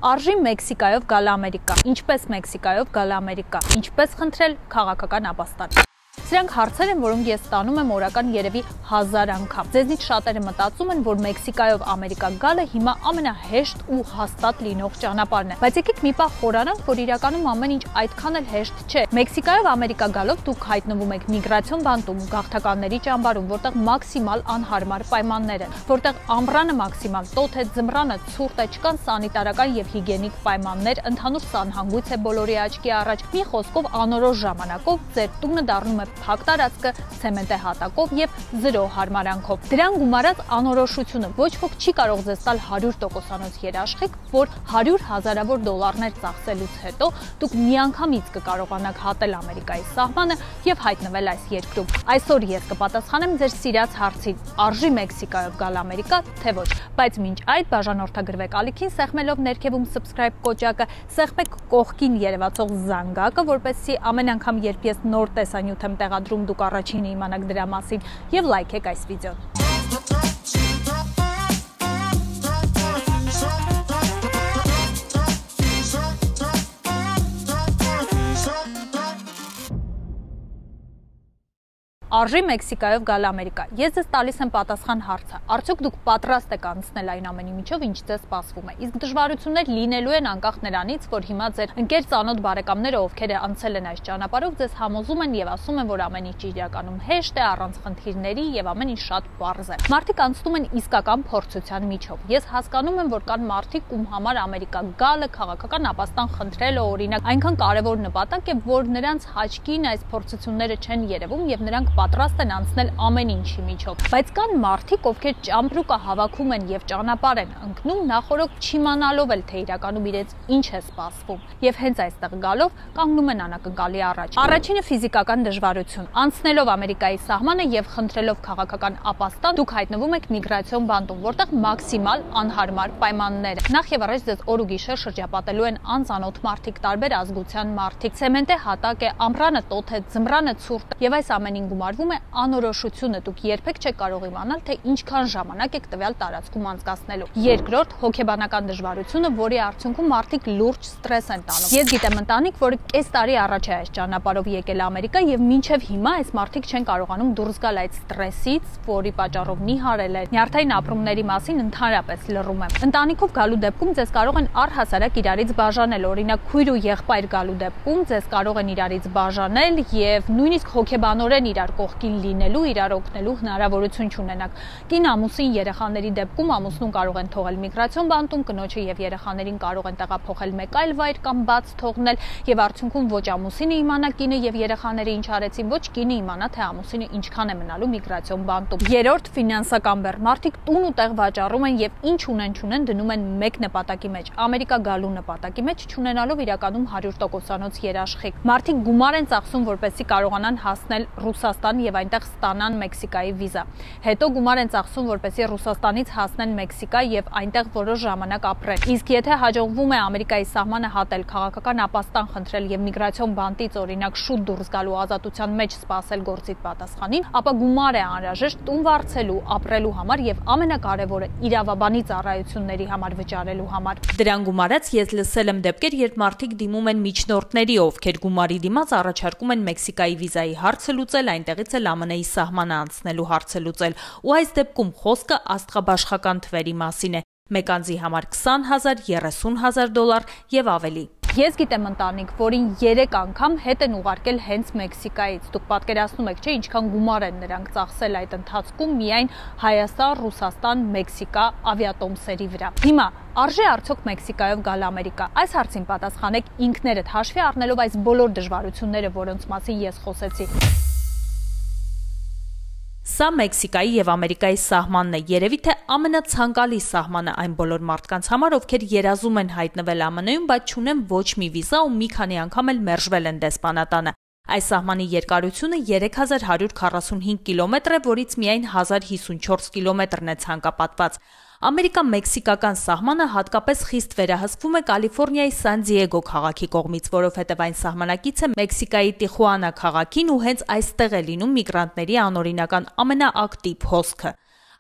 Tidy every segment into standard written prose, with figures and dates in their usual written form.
Արժի Մեքսիկայով գալ Ամերիկա, ինչպես Մեքսիկայով գալ Ամերիկա, ինչպես խնդրել քաղաքական ապաստան։ Սրանք հարցեր են, որոնք ես ստանում եմ օրական երևի 1000 անգամ։ Ձեզնից շատերը մտածում են, որ Մեքսիկայով Ամերիկա գալը հիմա ամենահեշտ ու հաստատ լինող ճանապարհն է։ Բայց եկեք մի պահ խորանանք, որ իրականում ամեն ինչ այդքան էլ հեշտ չէ։ Մեքսիկայով Ամերիկա գալով դուք հայտնվում եք միգրացիոն բանտում, գաղթականների ճամբարում, որտեղ մաքսիմալ անհարմար պայմաններ են, որտեղ ամռանը մաքսիմալ տոթ է, ձմռանը ցուրտ է, չկան սանիտարական եւ հիգիենիկ պայմաններ, ընդհանուր սանհանգույց է բոլորի աչքի առաջ։ Մի խոսքով անորոշ ժամանակով ձեր տունը դառնում է փակ տարածքը ցեմենտե հատակով եւ 0 հարմարանքով։ Դրան գումարած անորոշությունը ոչ ոք չի կարող ձեզ տալ 100%-անոց երաշխիք, որ 100 հազարավոր դոլարներ ծախսելուց հետո դուք միանգամից կկարողանաք հատել Ամերիկայի սահմանը եւ հայտնվել այս երկրում։ Այսօր ես կպատասխանեմ ձեր սիրած հարցին՝ արժի Մեքսիկայով գալ Ամերիկա, թե ոչ։ Բայց մինչ այդ բաժանորդագրվեք ալիքին, սեղմելով ներքևում subscribe կոճակը, սեղմեք կողքին երևացող զանգակը, որպեսզի ամեն անգամ երբ ես նոր տեսանյութ եմ տեղադրում, դուք առաջինը իմանաք դրա մասին եւ լայքեք այս վիդեոն։ Արժի Մեքսիկայով գալ Ամերիկա։ Ես ձեզ տալիս եմ պատասխան հարցը։ Արդյոք դուք պատրաստ եք անցնել այն ամենի միջով, ինչ ձեզ սպասվում է։ Իսկ դժվարություններ լինելու են անկախ նրանից, որ հիմա ձեր ընկեր ծանոթ բարեկամները, ովքեր անցել են այս ճանապարհով, ձեզ համոզում են եւ ասում են, որ ամեն ինչ իրականում հեշտ է, առանց խնդիրների եւ ամեն ինչ շատ պարզ է։ Մարդիկ անցնում են իսկական փորձության միջով։ Ես հասկանում եմ, որ կան մարդիկ, ում համար Ամերիկա գալը, քաղաքական ապաստան խնդրելը, օրինակ, այնքան կարևոր նպատակ է, որ նրանց հաճկին այս փորձությունները չեն երևում եւ նրանք պատրաստ են անցնել ամեն ինչի միջով։ Բայց կան մարդիկ, ովքեր ճամպրուկը հավաքում են եւ ճանապարհ են ընկնում նախորոք չիմանալով էլ, թե իրականում իրենց ինչ է սպասվում։ Եվ հենց այստեղ գալով կանգնում են անակնկալի առաջ։ Առաջինը ֆիզիկական դժվարություն։ Անցնելով Ամերիկայի սահմանը եւ խնդրելով քաղաքական ապաստան, դուք հայտնվում եք միգրացիոն բանտում, որտեղ մաքսիմալ անհարմար պայմաններ են։ Նախ եւ առաջ ձեզ օր ու գիշեր շրջապատելու են անծանոթ մարդիկ, տարբեր ազգության մարդիկ, ցեմենտե հատակ է, ամռանը տոթ է, ձմռանը ցուրտ է եւ այս ամենին գումարվում է անորոշությունը։ Դուք երբեք չեք կարող իմանալ, թե ինչքան ժամանակ եք տվյալ տարածքում անցկացնելու։ Երկրորդ, հոգեբանական դժվարությունը, որի արդյունքում մարդիկ լուրջ ստրես են տանում։ Ես գիտեմ ընտանիք, որը կես տարի առաջ է այս ճանապարհով եկել Ամերիկա եւ մինչեւ հիմա այս մարդիկ չեն կարողանում դուրս գալ այդ ստրեսից, որի պատճառով նիհարել են, նյարդային ապրումների մասին ընդհանրապես լռում են։ Ընտանիքով գալու դեպքում ձեզ կարող են առհասարակ իրարից բաժանել, օրինակ քույր ու եղբայր գալու դեպքում ձեզ կարող են իրարից բաժանել եւ նույնիսկ հոգեբանորեն իրար կողքին լինելու, իրար օգնելու հնարավորություն չունենաք։ Կին ամուսին երեխաների դեպքում ամուսնուն կարող են թողել միգրացիոն բանտում, կնոջը եւ երեխաներին կարող են տեղափոխել մեկ այլ վայր կամ բաց թողնել եւ արդյունքում ոչ ամուսինը իմանա կինը եւ երեխաները ինչ արեցին, ոչ կինը իմանա, թե ամուսինը ինչքան է մնալու միգրացիոն բանտում։ Երրորդ, ֆինանսական բեռ։ Մարդիկ տուն ու տեղ վաճառում են եւ ինչ ունեն դնում են մեկ նպատակի մեջ՝ Ամերիկա գալու նպատակի մեջ, չունենալով իրականում 100%-անոց երաշխիք։ Մարդիկ գումար են ծախսում, որպեսզի կարողանան հասնել Ռուսաստան եւ այնտեղ ստանան Մեքսիկայի վիզա։ Հետո գումար են ծախսում, որպեսզի Ռուսաստանից հասնեն Մեքսիկա եւ այնտեղ որոշ ժամանակ ապրեն։ Իսկ եթե հաջողվում է Ամերիկայի սահմանը հատել, քաղաքական ապաստան խնդրել եւ միգրացիոն բանտից օրինակ շուտ դուրս գալու ազատության մեջ սպասել գործիդ պատասխանին, ապա գումար է անհրաժեշտ տուն վարձելու, ապրելու համար եւ ամենակարևորը իրավաբանի ծառայությունների համար վճարելու համար։ Դրան գումարած ես լսել եմ դեպքեր, երբ մարդիկ դիմում են միջնորդների, ովքեր գումարի դիմաց առաջարկում են Մեքսիկայի վիզայի հարցը լուծել, այնտեղից էլ ԱՄՆ-ի սահմանը անցնելու հարցը լուծել, ու այս դեպքում խոսքը աստղաբաշխական թվերի մասին է՝ մեկ անձի համար 20,000, 30,000 դոլար եւ ավելի։ Ես գիտեմ ընտանիք, որին 3 անգամ հետ են ուղարկել հենց Մեքսիկայից։ Դուք պատկերացնում եք, չէ՞, ինչքան գումար են նրանք ծախսել այդ ընթացքում միայն Հայաստան, Ռուսաստան, Մեքսիկա ավիատոմսերի վրա։ Հիմա արժե արդյոք Մեքսիկայով գալ Ամերիկա։ Այս հարցին պատասխանեք ինքներդ, հաշվի առնելով այս բոլոր դժվարությունները, որոնց մասին ես խոսեցի։ Սա Մեքսիկայի եւ Ամերիկայի սահմանն է, երևի թե ամենացանկալի սահմանը այն բոլոր մարդկանց համար, ովքեր երազում են հայտնվել ԱՄՆ-ում, բայց չունեն ոչ մի վիզա ու մի քանի անգամ էլ մերժվել են դեսպանատանը։ Այս սահմանի երկարությունը 3145 կիլոմետր է, որից միայն 1054 կիլոմետրն է ցանկապատված։ Ամերիկա-մեքսիկական սահմանը հատկապես խիստ վերահսկվում է Կալիֆոռնիայի Սան Դիեգո քաղաքի կողմից, որովհետև այն սահմանակից է Մեքսիկայի Տիխուանա քաղաքին ու հենց այստեղ է լինում միգրանտների անօրինական ամենաակտիվ հոսքը։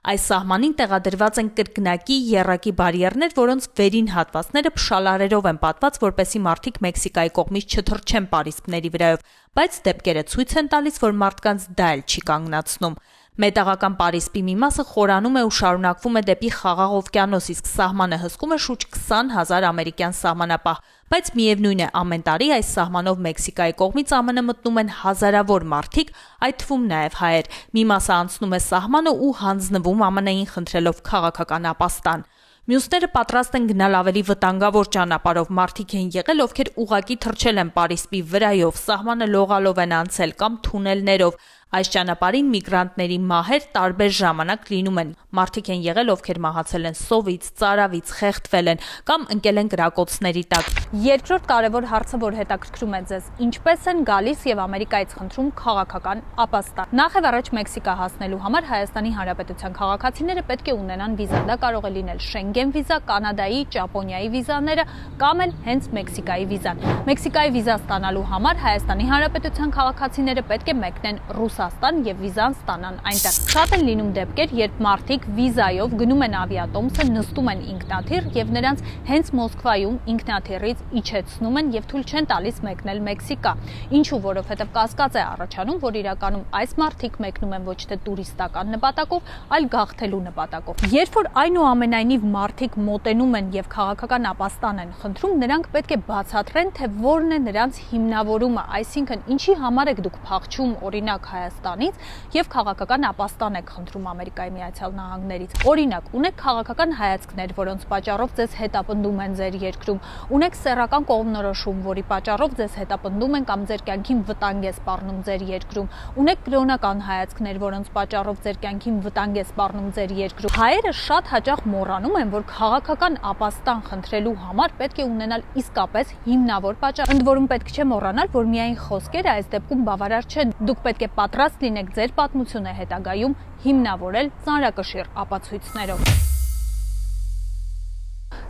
Այս սահմանին տեղադրված են կրկնակի եռակի բարիերներ, որոնց վերին հատվածները փշալարերով են պատված, որպեսզի մարդիկ Մեքսիկայի կողմից չթռչեն պարիսպների վրայով, բայց դեպքերը ցույց են տալիս, որ մարդկանց դա էլ չի կանգնացնում։ Մետաղական պարիսպի մի մասը խորանում է ու շարունակվում է դեպի Խաղաղ օվկիանոս, իսկ սահմանը հսկում է շուրջ 20,000 ամերիկյան սահմանապահ, բայց միևնույն է, ամեն տարի այս սահմանով Մեքսիկայի կողմից ԱՄՆ մտնում են հազարավոր մարդիկ, այդ թվում նաև հայեր։ Մի մասը անցնում է սահմանը ու հանձնվում ԱՄՆ-ին խնդրելով քաղաքական ապաստան։ Մյուսները պատրաստ են գնալ ավելի վտանգավոր ճանապարհով, մարդիկ են եղել, ովքեր ուղակի թռչել են պարիսպի վրայով, սահմանը լողալով են անցել կամ թունելներով։ Այս ճանապարհին միգրանտների մահեր տարբեր ժամանակ լինում են։ Մարդիկ են եղել, ովքեր մահացել են սովից, ծարավից, խեղդվել են կամ ընկել են կրակոցների տակ։ Երկրորդ կարևոր հարցը, որ հետաքրքրում է ձեզ, ինչպես են գալիս եւ Ամերիկայից խնդրում քաղաքական ապաստան։ Նախ եւ առաջ Մեքսիկա հասնելու համար Հայաստանի Հանրապետության քաղաքացիները պետք է ունենան վիզա։ Դա կարող է լինել Շենգեն վիզա, Կանադայի, Ճապոնիայի վիզաները կամ էլ հենց Մեքսիկայի վիզան։ Մեքսիկայի վիզա ստանալու համար Հայաստանի Հանրապետության քաղաքացիները պետք է մեկնեն Ռուսաստան եւ վիզան ստանան այնտեղ։ Շատ են լինում դեպքեր, երբ մարդիկ վիզայով գնում են ավիատոմսը, նստում են ինքնաթիռ եւ նրանց հենց Մոսկվայում ինքնաթիռից իջեցնում են եւ թույլ չեն տալիս մեկնել Մեքսիկա։ Ինչու, որովհետեւ կասկած է առաջանում, որ իրականում այս մարդիկ մեկնում են ոչ թե տուրիստական նպատակով, այլ գաղթելու նպատակով։ Երբ որ այնուամենայնիվ մարդիկ մոտենում են եւ քաղաքական ապաստան են խնդրում, նրանք պետք է բացատրեն, թե որն է նրանց հիմնավորումը, այսինքն ինչի համար եք դուք փախչում օրինակ Հայաստանից եւ քաղաքական ապաստան եք խնդրում Ամերիկայի Միացյալ Նահանգներից։ Օրինակ, ունեք քաղաքական հայացքներ, որոնց պատճառով ձեզ հետապնդում են ձեր երկրում, ունեք սեռական կողմնորոշում, որի պատճառով ձեզ հետապնդում են կամ ձեր կյանքին վտանգ է սպառնում ձեր երկրում, ունեք կրոնական հայացքներ, որոնց պատճառով ձեր կյանքին վտանգ է սպառնում ձեր երկրում։ Հայերը շատ հաճախ մոռանում են, որ քաղաքական ապաստան խնդրելու համար պետք է ունենալ իսկապես հիմնավոր պատճառ։ Ընդ որում պետք չէ մոռանալ, որ միայն խոսքերը այս դեպքում բավարար չեն։ Դուք պետք է պատրաստ լինեք ձեր պատմությունը հետագայում հիմնավորել ծանրակշիռ ապացույցներով։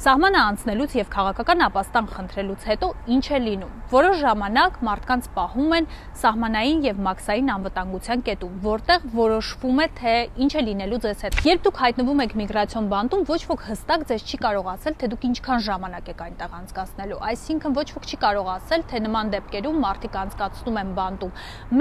Սահմանը անցնելուց եւ քաղաքական ապաստան խնդրելուց հետո ինչ է լինում։ Որոշ ժամանակ մարդկանց պահում են սահմանային եւ մաքսային անվտանգության կետում, որտեղ որոշվում է, թե ինչ է լինելու ձեզ հետ։ Երբ դուք հայտնվում եք միգրացիոն բանտում, ոչ ոք հստակ ձեզ չի կարող ասել, թե դուք ինչքան ժամանակ եք այնտեղ անցկացնելու։ Այսինքն ոչ ոք չի կարող ասել, թե նման դեպքերում մարդիկ անցկացնում են բանտում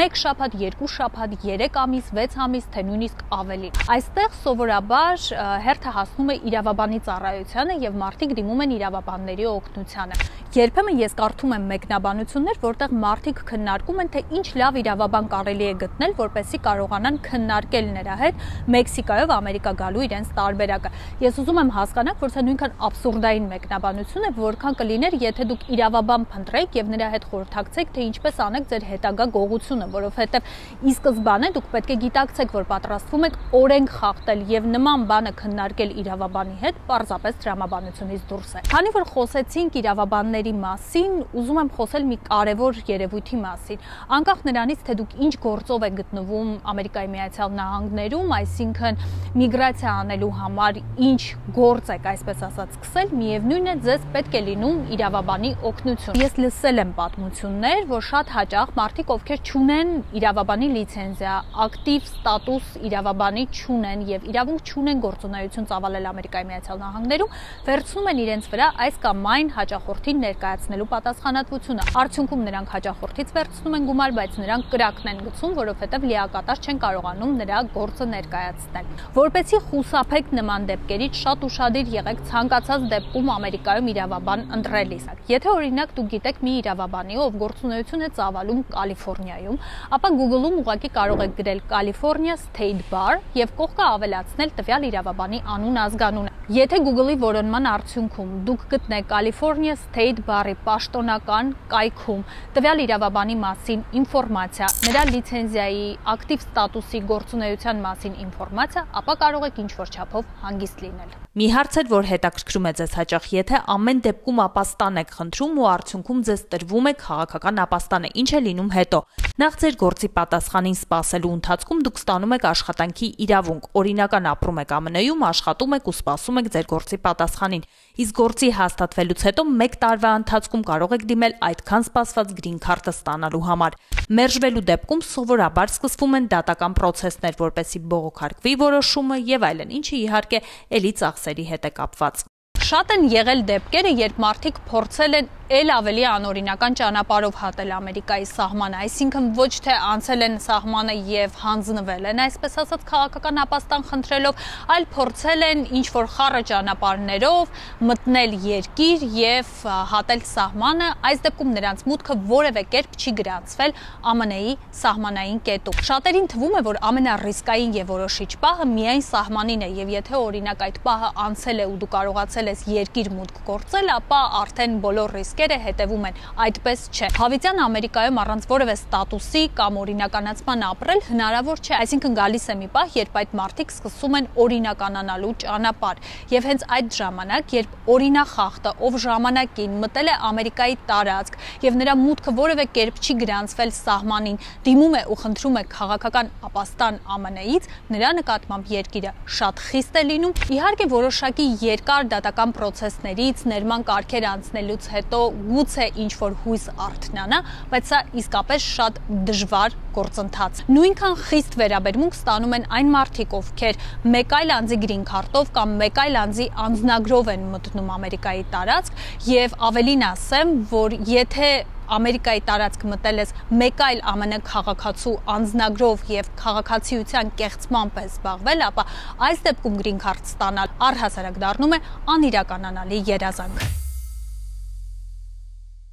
1 շաբաթ, 2 շաբաթ, 3 ամիս, 6 ամիս, թե նույնիսկ ավելի։ Այստեղ սովորաբար հերթը հասնում է իրավաբանի ծառայությանը եւ մարդիկ դիմում են իրավաբանների օգնությանը։ Երբեմն ես կարդում եմ մեկնաբանություններ, որտեղ մարդիկ քննարկում են, թե ինչ լավ իրավաբան կարելի է գտնել, որպեսզի կարողանան քննարկել նրա հետ Մեքսիկայով Ամերիկա գալու իրենց տարբերակը։ Ես ուզում եմ հասկանալ, որ սա նույնքան աբսուրդային մեկնաբանություն է, որքան կլիներ, եթե դուք իրավաբան փնտրեք եւ նրա հետ խորհրդակցեք, թե ինչպես անեք ձեր հետագա գողությունը, որովհետեւ ի սկզբանե դուք պետք է գիտակցեք, որ պատրաստվում եք օրենք խախտել եւ նման բանը քննարկել իրավաբանի հետ պարզապես տրամաբանությունից դուրս է։ Քանի որ խոսեցինք իրավաբանների մասին, ուզում եմ խոսել մի կարևոր երևույթի մասին։ Անկախ նրանից, թե դուք ինչ գործով եք գտնվում Ամերիկայի Միացյալ Նահանգներում, այսինքն միգրացիա անելու համար ինչ գործ եք, այսպես ասած, սկսել, միևնույն է, ձեզ պետք է լինում իրավաբանի օգնություն։ Ես լսել եմ պատմություններ, որ շատ հաճախ մարդիկ, ովքեր չունեն իրավաբանի լիցենզիա, ակտիվ ստատուս իրավաբանի չունեն եւ իրավունք չունեն գործունեություն ծավալել Ամերիկայի Միացյալ Նահանգներում, վերցնում են իրենց վրա այս կամ այն հաճախորդին ներկայացնելու պատասխանատվությունը։ Արդյունքում նրանք հաճախորդից վերցնում են գումար, բայց նրանք կրակն են գցում, որովհետև լիակատար չեն կարողանում նրա գործը ներկայացնել։ Որպեսզի խուսափեք նման դեպքերից, շատ ուշադիր եղեք ցանկացած դեպքում Ամերիկայում իրավաբան ընտրելիս։ Եթե օրինակ դուք գիտեք մի իրավաբանի, ով գործունեություն է ծավալում Կալիֆոռնիայում, ապա Google-ում ուղղակի կարող եք գրել California State Bar եւ կողքը ավելացնել տվյալ իրավաբանի անուն, ազգանունը։ Եթե Google-ի որոնման արդյունքում դուք գտնեք California State Bar-ի պաշտոնական կայքում տվյալ իրավաբանի մասին ինֆորմացիա, նրա լիցենզիայի, ակտիվ ստատուսի, գործունեության մասին ինֆորմացիա, ապա կարող եք ինչ-որ չափով հանգիստ լինել։ Մի հարց էր, որ հետաքրքրում է ձեզ հաճախ, եթե ամեն դեպքում ապաստան եք խնդրում ու արդյունքում ձեզ տրվում է քաղաքական ապաստանը, ինչ է լինում հետո։ Նախ ձեր գործի պատասխանին սպասելու ընթացքում դուք ստանում եք աշխատանքի իրավունք, օրինական ապրում եք ԱՄՆ-ում, աշխատում եք ու սպասում եք ձեր գործի պատասխանին, իսկ գործի հաստատվելուց հետո 1 տարվա ընթացքում կարող եք դիմել այդքան սպասված գրին քարտը ստանալու համար։ Մերժվելու դեպքում սովորաբար սկսվում են դատական պրոցեսներ, որպեսզի բողոքարկվի որոշումը եւ այլն, ինչը իհարկե էլի ծախսերի հետ է կապված։ Շատ են եղել դեպքերը, երբ մարդիկ փորձել են էլ ավելի անօրինական ճանապարհով հատել Ամերիկայի սահմանը, այսինքն ոչ թե անցել են սահմանը եւ հանձնվել են, այսպես ասած քաղաքական ապաստան խնդրելով, այլ փորձել են ինչ-որ խառը ճանապարհներով մտնել երկիր եւ հատել սահմանը, այս դեպքում նրանց մուտքը որևէ կերպ չի գրանցվել ԱՄՆ-ի սահմանային կետում։ Շատերին թվում է, որ ամենառիսկային եւ որոշիչ պահը միայն սահմանին է եւ եթե օրինակ այդ պահը անցել է ու դու կարողացել ես երկիր մուտք գործել, ապա արդեն բոլոր ռիսկերը հետևում են, այդպես չէ։ Հավիտյան Ամերիկայում առանց որևէ ստատուսի կամ օրինականացման ապրել հնարավոր չէ, այսինքն գալիս է մի պահ, երբ այդ մարդիկ սկսում են օրինականանալու ճանապարհ։ Եվ հենց այդ ժամանակ, երբ օրինախախտը, ով ժամանակին մտել է Ամերիկայի տարածք եւ նրա մուտքը որևէ կերպ չի գրանցվել սահմանին, դիմում է ու խնդրում է քաղաքական ապաստան ԱՄՆ-ից, նրա նկատմամբ երկիրը շատ խիստ է լինում։ Իհարկե որոշակի երկար դատական պրոցեսներից, ներման կարգեր անցնելուց հետո գուցե ինչ-որ հույս արթնանա, բայց սա իսկապես շատ դժվար գործընթաց։ Նույնքան խիստ վերաբերմունք ստանում են այն մարդիկ, ովքեր մեկ այլ անձի գրին քարտով կամ մեկ այլ անձի անձնագրով են մտնում Ամերիկայի տարածք եւ ավելին ասեմ, որ եթե Ամերիկայի տարածք մտել ես մեկ այլ ԱՄՆ քաղաքացու անձնագրով եւ քաղաքացիության կեղծմամբ է զբաղվել, ապա այս դեպքում գրին քարտ ստանալ առհասարակ դառնում է անիրականանալի երազանք։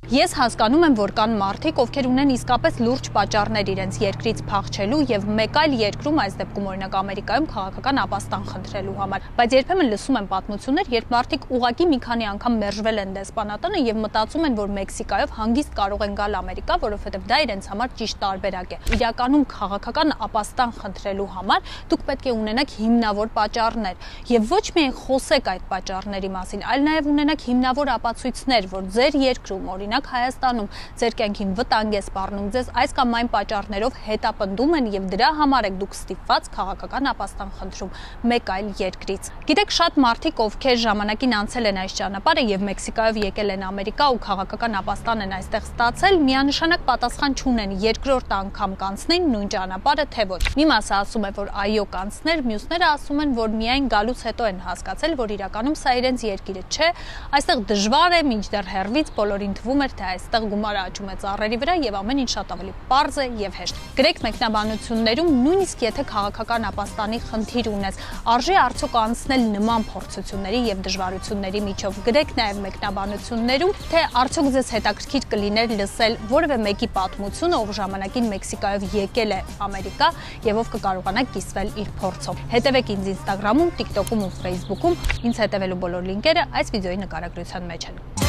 Ես հասկանում եմ, որ կան մարդիկ, ովքեր ունեն իսկապես լուրջ պատճառներ իրենց երկրից փախչելու եւ մեկ այլ երկրում, այս դեպքում օրինակ Ամերիկայում քաղաքական ապաստան խնդրելու համար, բայց երբեմն լսում եմ պատմություններ, երբ մարդիկ ուղղակի մի քանի անգամ մերժվել են դեսպանատանը եւ մտածում են, որ Մեքսիկայով հանգիստ կարող են գալ Ամերիկա, որովհետեւ դա իրենց համար ճիշտ տարբերակ է։ Իրականում քաղաքական ապաստան խնդրելու համար դուք պետք է ունենաք հիմնավոր պատճառներ եւ ոչ միայն խոսեք այդ պատճառների մասին, այլ նաեւ ունենաք հիմնավոր ապացույցներ, որ ձեր երկրում օրինակ Հայաստանում ձեր կյանքին վտանգ է սպառնում, ձեզ այս կամ այն պատճառներով հետապնդում են եւ դրա համար եք դուք ստիպված քաղաքական ապաստան խնդրում մեկ այլ երկրից։ Գիտեք, շատ մարդիկ, ովքեր ժամանակին անցել են այս ճանապարհը եւ Մեքսիկայով եկել են Ամերիկա ու քաղաքական ապաստան են այստեղ ստացել, միանշանակ պատասխան չունեն երկրորդ անգամ կանցնեն նույն ճանապարհը, թե ոչ։ Մի մասը ասում է, որ այո կանցներ, մյուսները ասում են, որ միայն գալուց հետո են հասկացել, որ իրականում սա իրենց երկիրը չէ, այստեղ դժվար է, մինչդեռ հեռվից բոլորին թվում է, թե այստեղ գումարը աճում է ծառերի վրա եւ ամեն ինչ շատ ավելի պարզ է եւ հեշտ։ Գրեք մեկնաբանություններում, նույնիսկ եթե քաղաքական ապաստանի խնդիր ունես, արժի արդյոք անցնել նման փորձությունների եւ դժվարությունների միջով։ Գրեք նաեւ մեկնաբանություններում, թե արդյոք ձեզ հետաքրքիր կլիներ լսել որևէ մեկի պատմությունը, ով ժամանակին Մեքսիկայով եկել է Ամերիկա եւ ով կկարողանա կիսվել իր փորձով։ Հետևեք ինձ Instagram-ում, TikTok-ում ու Facebook-ում։ Ինձ հետևելու բոլոր լինքերը այս վիդեոյի նկարագրության մեջ են։